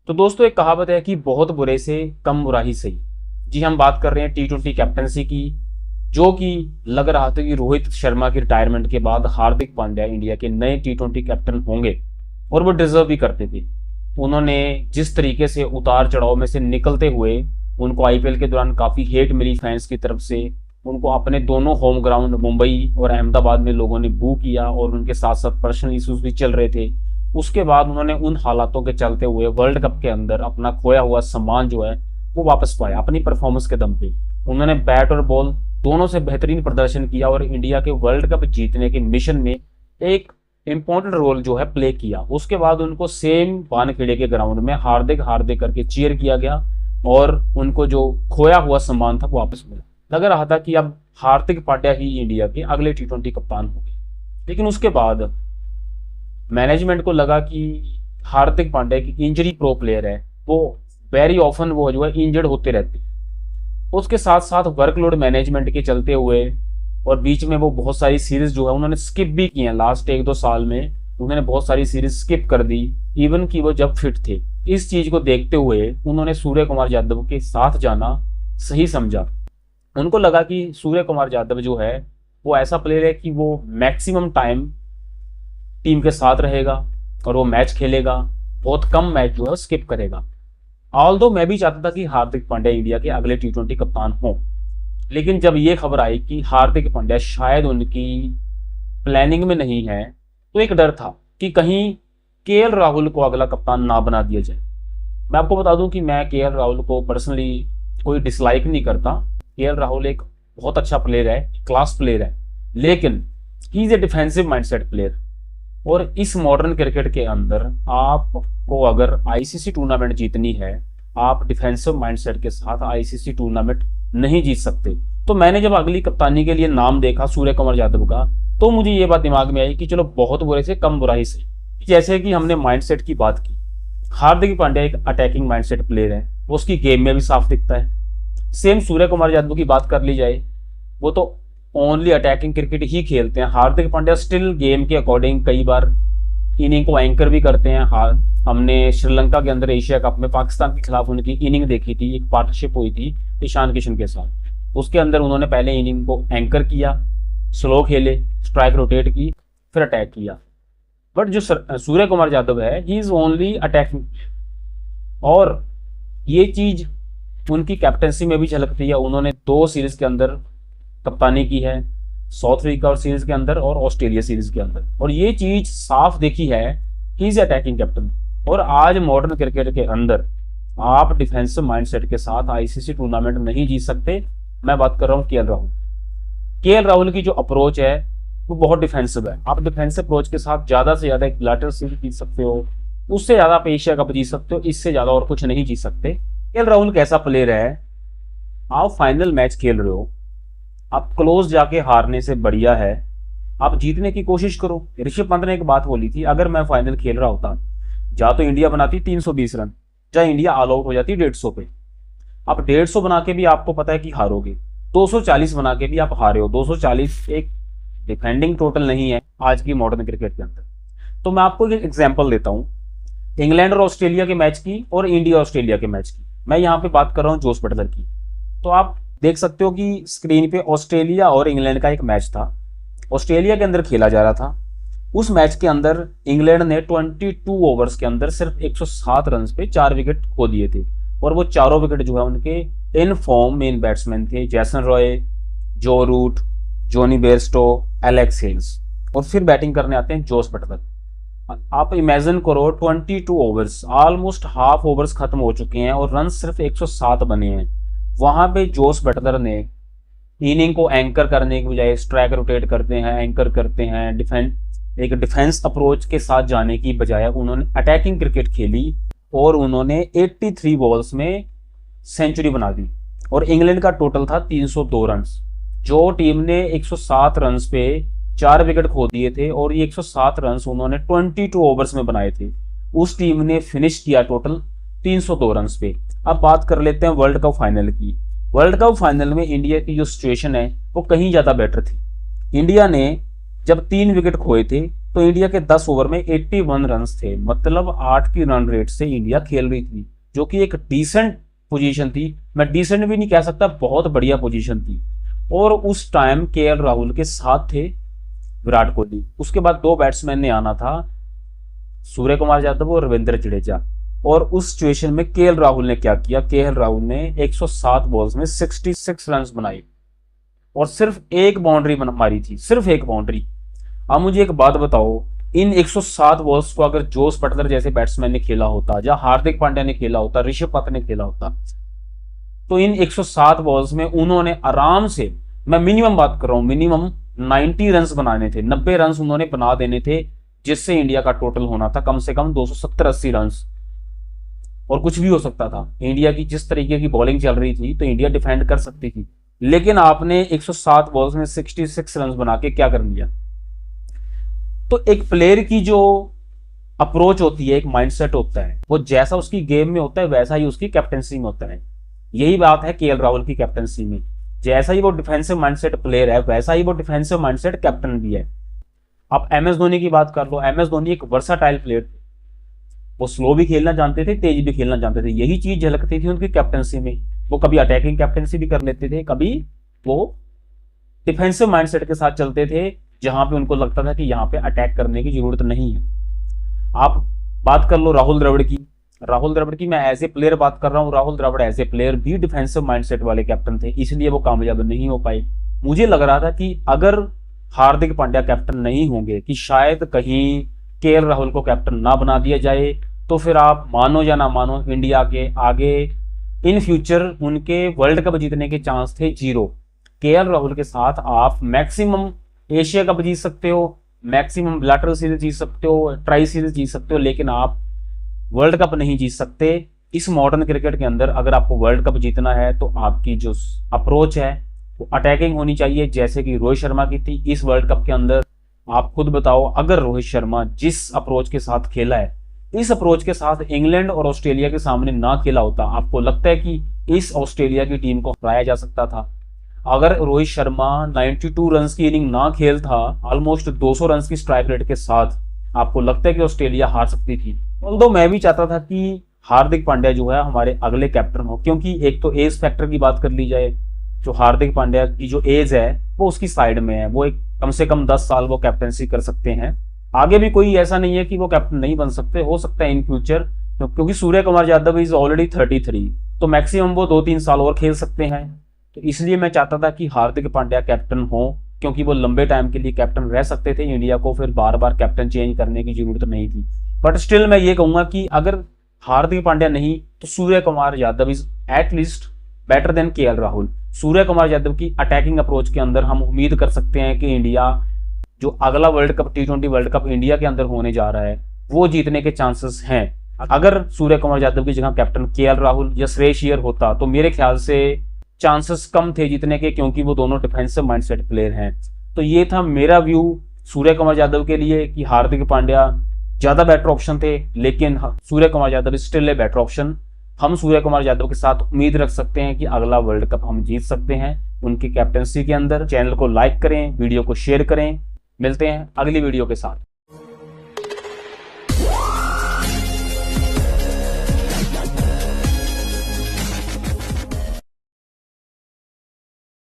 तो दोस्तों एक कहावत है कि बहुत बुरे से कम बुरा ही सही। जी हम बात कर रहे हैं T20 कैप्टनसी की, जो कि लग रहा था कि रोहित शर्मा की रिटायरमेंट के बाद हार्दिक पांड्या इंडिया के नए T20 कैप्टन होंगे और वो डिजर्व भी करते थे। उन्होंने जिस तरीके से उतार चढ़ाव में से निकलते हुए उनको आईपीएल के दौरान काफी हेट मिली फैंस की तरफ से, उनको अपने दोनों होम ग्राउंड मुंबई और अहमदाबाद में लोगों ने बू किया और उनके साथ साथ पर्सनल इश्यूज भी चल रहे थे। उसके बाद उन्होंने उन हालातों के चलते हुए वर्ल्ड कप के अंदर अपना खोया हुआ सम्मान जो है वो वापस पाया अपनी परफॉर्मेंस के दम पे। उन्होंने बैट और बॉल दोनों से बेहतरीन प्रदर्शन किया और इंडिया के वर्ल्ड कप जीतने के मिशन में एक इंपॉर्टेंट रोल जो है प्ले किया। उसके बाद उनको सेम वानखेड़े के ग्राउंड में हार्दिक हार्दिक करके चीयर किया गया और उनको जो खोया हुआ सम्मान था वो वापस मिला। लग रहा था कि अब हार्दिक पांड्या ही इंडिया के अगले T20 कप्तान होंगे, लेकिन उसके बाद मैनेजमेंट को लगा कि हार्दिक पांड्या की इंजरी प्रो प्लेयर है, वो वेरी ऑफन वो जो है इंजर्ड होते रहते हैं। उसके साथ साथ वर्कलोड मैनेजमेंट के चलते हुए और बीच में वो बहुत सारी सीरीज जो है उन्होंने स्किप भी की हैं। लास्ट 1-2 साल में उन्होंने बहुत सारी सीरीज स्किप कर दी, इवन कि वो जब फिट थे। इस चीज को देखते हुए उन्होंने सूर्य कुमार यादव के साथ जाना सही समझा। उनको लगा कि सूर्य कुमार यादव जो है वो ऐसा प्लेयर है कि वो मैक्सिमम टाइम टीम के साथ रहेगा और वो मैच खेलेगा, बहुत कम मैच जो है स्किप करेगा। ऑल्दो मैं भी चाहता था कि हार्दिक पांड्या इंडिया के अगले T20 कप्तान हो, लेकिन जब ये खबर आई कि हार्दिक पांड्या शायद उनकी प्लानिंग में नहीं है, तो एक डर था कि कहीं केएल राहुल को अगला कप्तान ना बना दिया जाए। मैं आपको बता दूं कि मैं केएल राहुल को पर्सनली कोई डिसलाइक नहीं करता। केएल राहुल एक बहुत अच्छा प्लेयर है, क्लास प्लेयर है, लेकिन he is a defensive mindset player. और इस मॉडर्न क्रिकेट के अंदर आपको अगर आईसीसी टूर्नामेंट जीतनी है, आप डिफेंसिव माइंडसेट के साथ आईसीसी टूर्नामेंट नहीं जीत सकते। तो मैंने जब अगली कप्तानी के लिए नाम देखा सूर्य कुमार यादव का, तो मुझे ये बात दिमाग में आई कि चलो बहुत बुरे से कम बुरा ही सही। जैसे कि हमने माइंडसेट की बात की, हार्दिक पांड्या एक अटैकिंग माइंडसेट प्लेयर है, वो उसकी गेम में भी साफ दिखता है। सेम सूर्य कुमार यादव की बात कर ली जाए, वो तो ओनली अटैकिंग क्रिकेट ही खेलते हैं। हार्दिक पांड्या स्टिल गेम के अकॉर्डिंग कई बार इनिंग को एंकर भी करते हैं। हमने श्रीलंका के अंदर एशिया कप में पाकिस्तान के खिलाफ उनकी इनिंग देखी थी, एक पार्टनरशिप हुई थी ईशान किशन के साथ। उसके अंदर उन्होंने पहले इनिंग को एंकर किया, स्लो खेले, स्ट्राइक रोटेट की, फिर अटैक किया। बट जो सूर्य कुमार यादव है, ही इज ओनली अटैकिंग, और ये चीज उनकी कैप्टनसी में भी झलकती है। उन्होंने 2 सीरीज के अंदर कप्तानी की है, साउथ अफ्रीका और सीरीज के अंदर और ऑस्ट्रेलिया सीरीज के अंदर, और ये चीज साफ देखी है ही इज अटैकिंग कैप्टन। और आज मॉडर्न क्रिकेट के अंदर आप डिफेंसिव माइंडसेट के साथ आईसीसी टूर्नामेंट नहीं जीत सकते। मैं बात कर रहा हूँ केएल राहुल। केएल राहुल की जो अप्रोच है वो बहुत डिफेंसिव है। आप डिफेंसिव अप्रोच के साथ ज्यादा से ज्यादा एक बिलाटरल सीरीज जीत सकते हो, उससे ज्यादा आप एशिया कप जीत सकते हो, इससे ज्यादा और कुछ नहीं जीत सकते। केएल राहुल कैसा प्लेयर है, आप फाइनल मैच खेल रहे हो, आप क्लोज जाके हारने से बढ़िया है आप जीतने की कोशिश करो। ऋषभ पंत ने एक बात बोली थी, अगर मैं फाइनल खेल रहा होता, या तो इंडिया बनाती 320 रन, या इंडिया ऑल आउट हो जाती 150 पे। आप 150 बना के भी आपको पता है कि हारोगे, 240 बना के भी आप हारे हो। 240 एक डिफेंडिंग टोटल नहीं है आज की मॉडर्न क्रिकेट के अंदर। तो मैं आपको एक एग्जाम्पल देता हूँ, इंग्लैंड और ऑस्ट्रेलिया के मैच की और इंडिया ऑस्ट्रेलिया के मैच की। मैं यहाँ पे बात कर रहा हूँ जोस बटलर की। तो आप देख सकते हो कि स्क्रीन पे ऑस्ट्रेलिया और इंग्लैंड का एक मैच था, ऑस्ट्रेलिया के अंदर खेला जा रहा था। उस मैच के अंदर इंग्लैंड ने 22 ओवर्स के अंदर सिर्फ 107 रन पे 4 विकेट खो दिए थे, और वो चारों विकेट जो है उनके इन फॉर्म मेन बैट्समैन थे, Jason Roy, Joe Root, Jonny Bairstow, Alex Hales, और फिर बैटिंग करने आते हैं जोस बटलर। आप इमेजिन करो 22 ओवर्स, ऑलमोस्ट हाफ ओवर्स खत्म हो चुके हैं और रन सिर्फ 107 बने हैं। वहां पे जोस बटलर ने इनिंग को एंकर करने की बजाय स्ट्राइक रोटेट करते हैं, एंकर करते हैं, डिफेंस अप्रोच के साथ जाने की बजाय उन्होंने अटैकिंग क्रिकेट खेली और उन्होंने 83 बॉल्स में सेंचुरी बना दी। और इंग्लैंड का टोटल था 302 रन। जो टीम ने 107 रन पे 4 विकेट खो दिए थे और ये 107 रन उन्होंने 22 ओवर्स में बनाए थे, उस टीम ने फिनिश किया टोटल 302 रन पे। अब बात कर लेते हैं वर्ल्ड कप फाइनल की। वर्ल्ड कप फाइनल में इंडिया की जो सिचुएशन है वो कहीं ज्यादा बेटर थी। इंडिया ने जब 3 विकेट खोए थे तो इंडिया के 10 ओवर में 81 रन थे, मतलब 8 की रन रेट से इंडिया खेल रही थी, जो कि एक डिसेंट पोजीशन थी। मैं डिसेंट भी नहीं कह सकता, बहुत बढ़िया पोजीशन थी। और उस टाइम केएल राहुल के साथ थे विराट कोहली। उसके बाद 2 बैट्समैन ने आना था, सूर्य कुमार यादव और रविंद्र जडेजा। और उस सिचुएशन में केएल राहुल ने क्या किया, केएल राहुल ने 107 बॉल्स में 66 रन बनाए और सिर्फ एक बाउंड्री मारी थी, सिर्फ एक बाउंड्री। अब मुझे एक बात बताओ, इन 107 बॉल्स को अगर जोस बटलर जैसे बैट्समैन ने खेला होता, या हार्दिक पांड्या ने खेला होता, ऋषभ पंत ने खेला होता, तो इन 107 बॉल्स में उन्होंने आराम से, मैं मिनिमम बात कर रहा हूं, मिनिमम 90 रन बनाने थे, 90 रन उन्होंने बना देने थे, जिससे इंडिया का टोटल होना था कम से कम 270-80 रन। और कुछ भी हो सकता था। इंडिया की जिस तरीके की बॉलिंग चल रही थी तो इंडिया डिफेंड कर सकती थी, लेकिन आपने 107 बॉल्स में 66 रन बना के क्या कर लिया। तो एक प्लेयर की जो अप्रोच होती है, एक माइंडसेट होता है, वो जैसा उसकी गेम में होता है वैसा ही उसकी कैप्टनसी में होता है। यही बात है केएल राहुल की कैप्टनसी में, जैसा ही वो डिफेंसिव माइंडसेट प्लेयर है वैसा ही वो डिफेंसिव माइंडसेट कैप्टन भी है। आप एम एस धोनी की बात कर लो, एम एस धोनी एक वर्साटाइल प्लेयर थे, वो स्लो भी खेलना जानते थे, तेज भी खेलना जानते थे। यही चीज झलकती थी उनकी कैप्टनसी में। वो कभी अटैकिंग कैप्टनसी भी कर लेते थे, कभी वो डिफेंसिव माइंडसेट के साथ चलते थे, जहां पे उनको लगता था कि यहाँ पे अटैक करने की जरूरत नहीं है। आप बात कर लो राहुल द्रविड़ की, राहुल द्रविड़ की मैं एज ए प्लेयर बात कर रहा हूँ। Rahul Dravid as a player भी डिफेंसिव माइंडसेट वाले कैप्टन थे, इसलिए वो कामयाब नहीं हो पाए। मुझे लग रहा था कि अगर हार्दिक पांड्या कैप्टन नहीं होंगे, कि शायद कहीं केएल राहुल को कैप्टन ना बना दिया जाए, तो फिर आप मानो या ना मानो इंडिया के आगे इन फ्यूचर उनके वर्ल्ड कप जीतने के चांस थे 0। केएल राहुल के साथ आप मैक्सिमम एशिया कप जीत सकते हो, मैक्सिमम बिलैटरल सीरीज जीत सकते हो, ट्राई सीरीज जीत सकते हो, लेकिन आप वर्ल्ड कप नहीं जीत सकते। इस मॉडर्न क्रिकेट के अंदर अगर आपको वर्ल्ड कप जीतना है तो आपकी जो अप्रोच है वो अटैकिंग होनी चाहिए, जैसे कि रोहित शर्मा की थी इस वर्ल्ड कप के अंदर। आप खुद बताओ, अगर रोहित शर्मा जिस अप्रोच के साथ खेला है, इस अप्रोच के साथ इंग्लैंड और ऑस्ट्रेलिया के सामने ना खेला होता, आपको लगता है कि इस ऑस्ट्रेलिया की टीम को हराया जा सकता था? अगर रोहित शर्मा 92 रन की इनिंग ना खेलता, ऑलमोस्ट 200 रन की स्ट्राइक रेट के साथ, आपको लगता है कि ऑस्ट्रेलिया हार सकती थी? ऑल्दो मैं भी चाहता था कि हार्दिक पांड्या जो है हमारे अगले कैप्टन हो, क्योंकि एक तो एज फैक्टर की बात कर ली जाए, जो हार्दिक पांड्या की जो एज है वो उसकी साइड में है, वो एक कम से कम 10 साल वो कैप्टनसी कर सकते हैं। आगे भी कोई ऐसा नहीं है कि वो कैप्टन नहीं बन सकते, हो सकता है इन फ्यूचर, क्योंकि सूर्य कुमार यादव इज ऑलरेडी 33, तो मैक्सिमम वो 2-3 साल और खेल सकते हैं। तो इसलिए मैं चाहता था कि हार्दिक पांड्या कैप्टन हो, क्योंकि वो लंबे टाइम के लिए कैप्टन रह सकते थे, इंडिया को फिर बार बार कैप्टन चेंज करने की जरूरत नहीं थी। बट स्टिल मैं ये कहूंगा कि अगर हार्दिक पांड्या नहीं तो Surya Kumar Yadav is at least better than KL Rahul. Surya Kumar Yadav की अटैकिंग अप्रोच के अंदर हम उम्मीद कर सकते हैं कि इंडिया जो अगला world cup T20 world cup India के अंदर होने जा रहा है वो जीतने के चांसेस हैं। अगर सूर्य कुमार यादव की जगह कैप्टन केएल राहुल या श्रेयस अय्यर होता तो मेरे ख्याल से चांसेस कम थे जीतने के, क्योंकि वो दोनों डिफेंसिव माइंडसेट प्लेयर हैं। तो ये था मेरा व्यू सूर्य कुमार यादव के लिए कि हार्दिक पांड्या ज्यादा बेटर ऑप्शन थे, लेकिन Surya Kumar Yadav still a better option. हम सूर्य कुमार यादव के साथ उम्मीद रख सकते हैं कि अगला वर्ल्ड कप हम जीत सकते हैं उनकी कैप्टनसी के अंदर। चैनल को लाइक करें, वीडियो को शेयर करें। मिलते हैं अगली वीडियो के साथ।